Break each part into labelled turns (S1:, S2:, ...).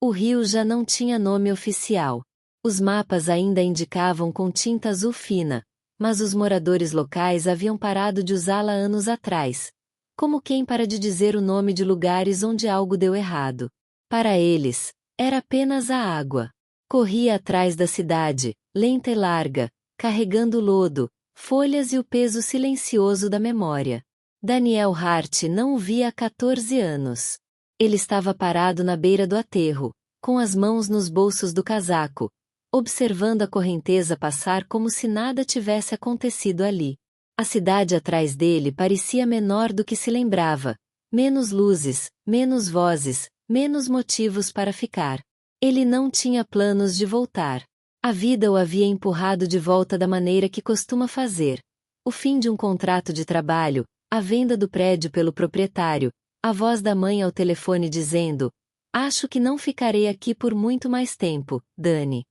S1: O rio já não tinha nome oficial. Os mapas ainda indicavam com tinta azul fina, mas os moradores locais haviam parado de usá-la anos atrás, como quem para de dizer o nome de lugares onde algo deu errado. Para eles, era apenas a água. Corria atrás da cidade, lenta e larga, carregando lodo, folhas e o peso silencioso da memória. Daniel Hart não o via há 14 anos. Ele estava parado na beira do aterro, com as mãos nos bolsos do casaco, observando a correnteza passar como se nada tivesse acontecido ali. A cidade atrás dele parecia menor do que se lembrava, menos luzes, menos vozes, menos motivos para ficar. Ele não tinha planos de voltar. A vida o havia empurrado de volta da maneira que costuma fazer. O fim de um contrato de trabalho, a venda do prédio pelo proprietário, a voz da mãe ao telefone dizendo: "Acho que não ficarei aqui por muito mais tempo, Dani."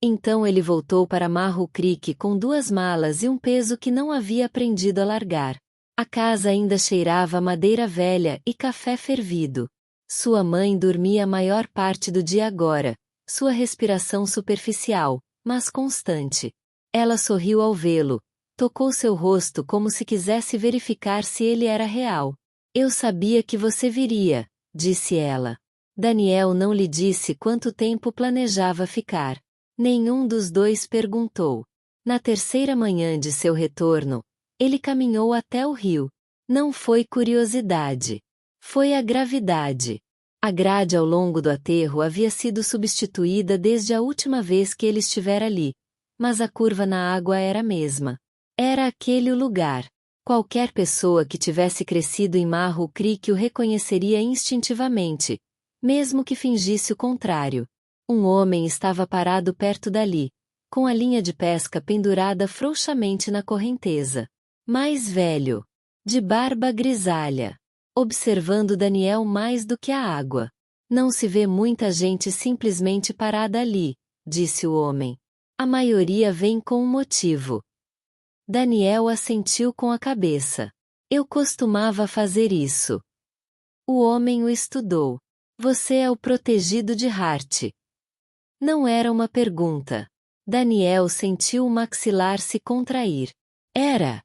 S1: Então ele voltou para Marrow Creek com 2 malas e um peso que não havia aprendido a largar. A casa ainda cheirava a madeira velha e café fervido. Sua mãe dormia a maior parte do dia agora, sua respiração superficial, mas constante. Ela sorriu ao vê-lo, tocou seu rosto como se quisesse verificar se ele era real. "Eu sabia que você viria", disse ela. Daniel não lhe disse quanto tempo planejava ficar. Nenhum dos dois perguntou. Na terceira manhã de seu retorno, ele caminhou até o rio. Não foi curiosidade. Foi a gravidade. A grade ao longo do aterro havia sido substituída desde a última vez que ele estivera ali, mas a curva na água era a mesma. Era aquele o lugar. Qualquer pessoa que tivesse crescido em Marrow Creek o reconheceria instintivamente, mesmo que fingisse o contrário. Um homem estava parado perto dali, com a linha de pesca pendurada frouxamente na correnteza. Mais velho, de barba grisalha, observando Daniel mais do que a água. "Não se vê muita gente simplesmente parada ali", disse o homem. "A maioria vem com um motivo." Daniel assentiu com a cabeça. "Eu costumava fazer isso." O homem o estudou. "Você é o protegido de Hart." Não era uma pergunta. Daniel sentiu o maxilar se contrair. Era.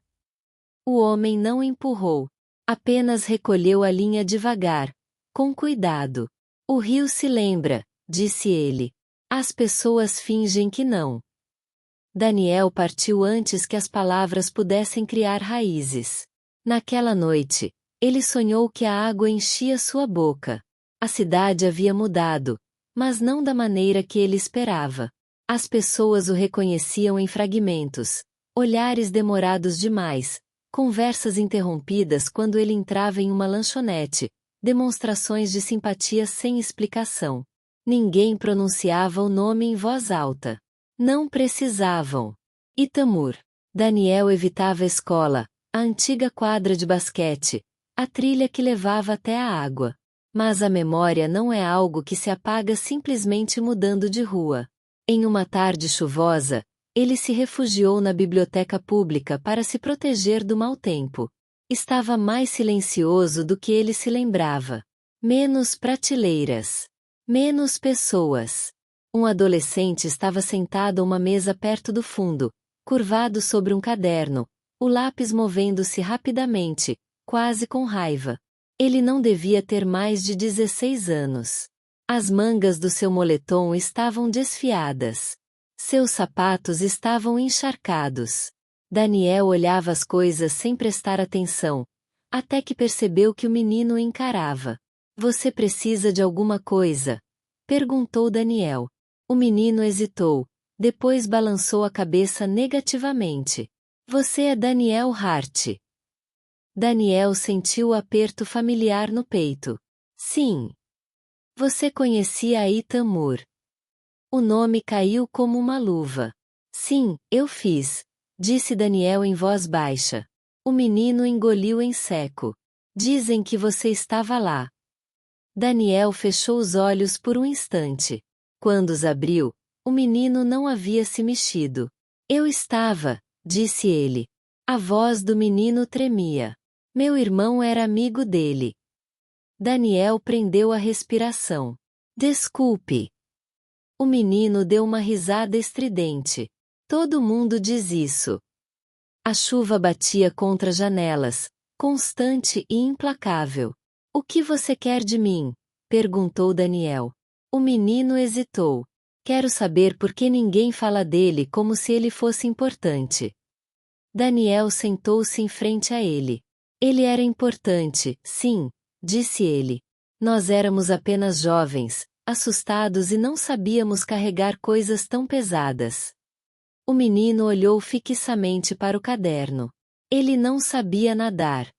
S1: O homem não empurrou. Apenas recolheu a linha devagar, com cuidado. "O rio se lembra", disse ele. "As pessoas fingem que não." Daniel partiu antes que as palavras pudessem criar raízes. Naquela noite, ele sonhou que a água enchia sua boca. A cidade havia mudado, mas não da maneira que ele esperava. As pessoas o reconheciam em fragmentos, olhares demorados demais, conversas interrompidas quando ele entrava em uma lanchonete, demonstrações de simpatia sem explicação. Ninguém pronunciava o nome em voz alta. Não precisavam. Itamur. Daniel evitava a escola, a antiga quadra de basquete, a trilha que levava até a água. Mas a memória não é algo que se apaga simplesmente mudando de rua. Em uma tarde chuvosa, ele se refugiou na biblioteca pública para se proteger do mau tempo. Estava mais silencioso do que ele se lembrava. Menos prateleiras. Menos pessoas. Um adolescente estava sentado a uma mesa perto do fundo, curvado sobre um caderno, o lápis movendo-se rapidamente, quase com raiva. Ele não devia ter mais de 16 anos. As mangas do seu moletom estavam desfiadas. Seus sapatos estavam encharcados. Daniel olhava as coisas sem prestar atenção, até que percebeu que o menino o encarava. "Você precisa de alguma coisa?" perguntou Daniel. O menino hesitou, depois balançou a cabeça negativamente. "Você é Daniel Hart." Daniel sentiu o aperto familiar no peito. "Sim." "Você conhecia a Itamur?" O nome caiu como uma luva. "Sim, eu fiz", disse Daniel em voz baixa. O menino engoliu em seco. "Dizem que você estava lá." Daniel fechou os olhos por um instante. Quando os abriu, o menino não havia se mexido. "Eu estava", disse ele. A voz do menino tremia. "Meu irmão era amigo dele." Daniel prendeu a respiração. Desculpe. O menino deu uma risada estridente. Todo mundo diz isso. A chuva batia contra as janelas, constante e implacável. O que você quer de mim? Perguntou Daniel. O menino hesitou. Quero saber por que ninguém fala dele como se ele fosse importante. Daniel sentou-se em frente a ele. Ele era importante, sim, disse ele. Nós éramos apenas jovens, assustados e não sabíamos carregar coisas tão pesadas. O menino olhou fixamente para o caderno. Ele não sabia nadar.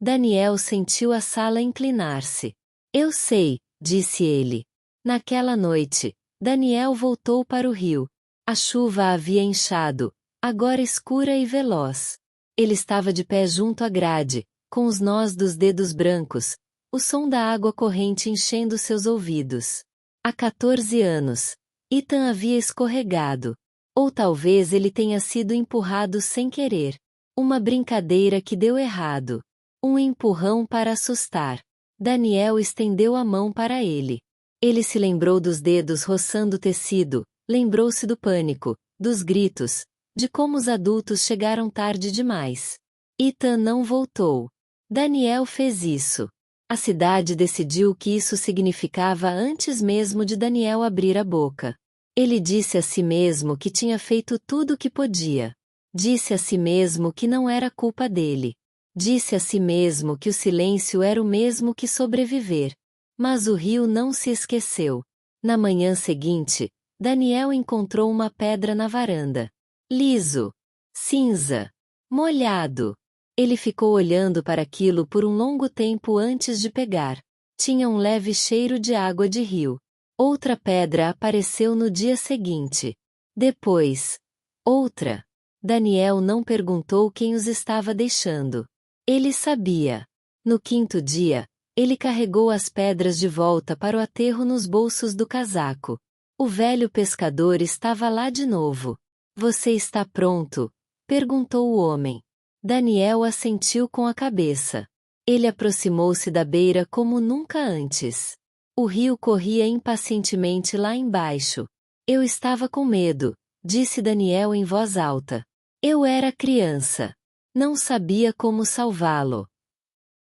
S1: Daniel sentiu a sala inclinar-se. Eu sei, disse ele. Naquela noite, Daniel voltou para o rio. A chuva havia inchado, agora escura e veloz. Ele estava de pé junto à grade, com os nós dos dedos brancos, o som da água corrente enchendo seus ouvidos. Há 14 anos, Ethan havia escorregado. Ou talvez ele tenha sido empurrado sem querer. Uma brincadeira que deu errado. Um empurrão para assustar. Daniel estendeu a mão para ele. Ele se lembrou dos dedos roçando o tecido, lembrou-se do pânico, dos gritos, de como os adultos chegaram tarde demais. Ethan não voltou. Daniel fez isso. A cidade decidiu que isso significava antes mesmo de Daniel abrir a boca. Ele disse a si mesmo que tinha feito tudo o que podia. Disse a si mesmo que não era culpa dele. Disse a si mesmo que o silêncio era o mesmo que sobreviver. Mas o rio não se esqueceu. Na manhã seguinte, Daniel encontrou uma pedra na varanda. Liso. Cinza. Molhado. Ele ficou olhando para aquilo por um longo tempo antes de pegar. Tinha um leve cheiro de água de rio. Outra pedra apareceu no dia seguinte. Depois, outra. Daniel não perguntou quem os estava deixando. Ele sabia. No quinto dia, ele carregou as pedras de volta para o aterro nos bolsos do casaco. O velho pescador estava lá de novo. Você está pronto? Perguntou o homem. Daniel assentiu com a cabeça. Ele aproximou-se da beira como nunca antes. O rio corria impacientemente lá embaixo. Eu estava com medo, disse Daniel em voz alta. Eu era criança. Não sabia como salvá-lo.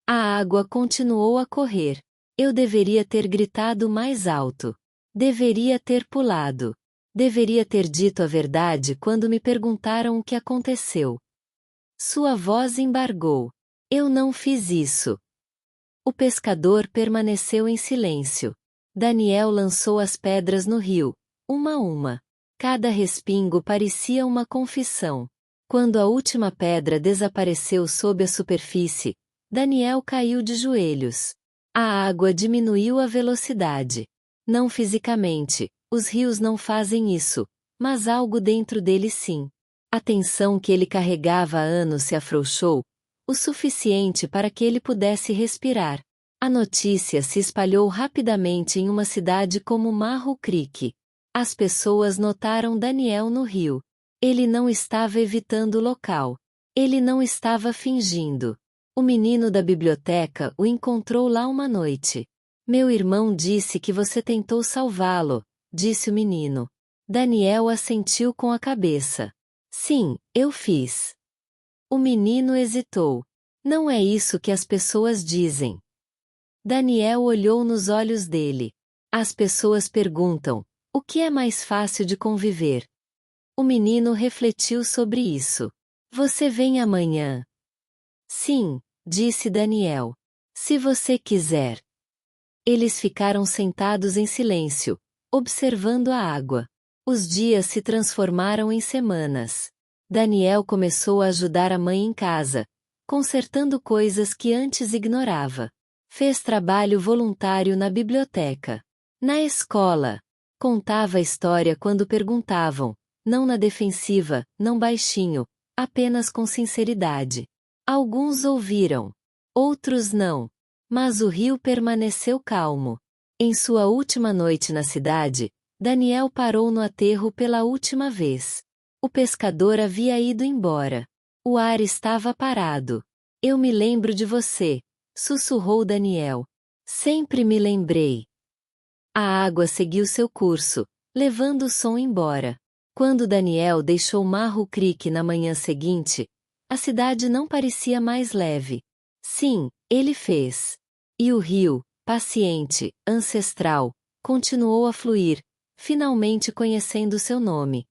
S1: A água continuou a correr. Eu deveria ter gritado mais alto. Deveria ter pulado. Deveria ter dito a verdade quando me perguntaram o que aconteceu. Sua voz embargou. Eu não fiz isso. O pescador permaneceu em silêncio. Daniel lançou as pedras no rio, uma a uma. Cada respingo parecia uma confissão. Quando a última pedra desapareceu sob a superfície, Daniel caiu de joelhos. A água diminuiu a velocidade. Não fisicamente, os rios não fazem isso, mas algo dentro dele sim. A tensão que ele carregava há anos se afrouxou, o suficiente para que ele pudesse respirar. A notícia se espalhou rapidamente em uma cidade como Marrow Creek. As pessoas notaram Daniel no rio. Ele não estava evitando o local. Ele não estava fingindo. O menino da biblioteca o encontrou lá uma noite. Meu irmão disse que você tentou salvá-lo, disse o menino. Daniel assentiu com a cabeça. Sim, eu fiz. O menino hesitou. Não é isso que as pessoas dizem. Daniel olhou nos olhos dele. As pessoas perguntam, o que é mais fácil de conviver? O menino refletiu sobre isso. Você vem amanhã? Sim, disse Daniel. Se você quiser. Eles ficaram sentados em silêncio, observando a água. Os dias se transformaram em semanas. Daniel começou a ajudar a mãe em casa, consertando coisas que antes ignorava. Fez trabalho voluntário na biblioteca. Na escola. Contava a história quando perguntavam, não na defensiva, não baixinho, apenas com sinceridade. Alguns ouviram. Outros não. Mas o rio permaneceu calmo. Em sua última noite na cidade, Daniel parou no aterro pela última vez. O pescador havia ido embora. O ar estava parado. Eu me lembro de você, sussurrou Daniel. Sempre me lembrei. A água seguiu seu curso, levando o som embora. Quando Daniel deixou Marrow Creek na manhã seguinte, a cidade não parecia mais leve. Sim, ele fez. E o rio, paciente, ancestral, continuou a fluir, finalmente conhecendo seu nome.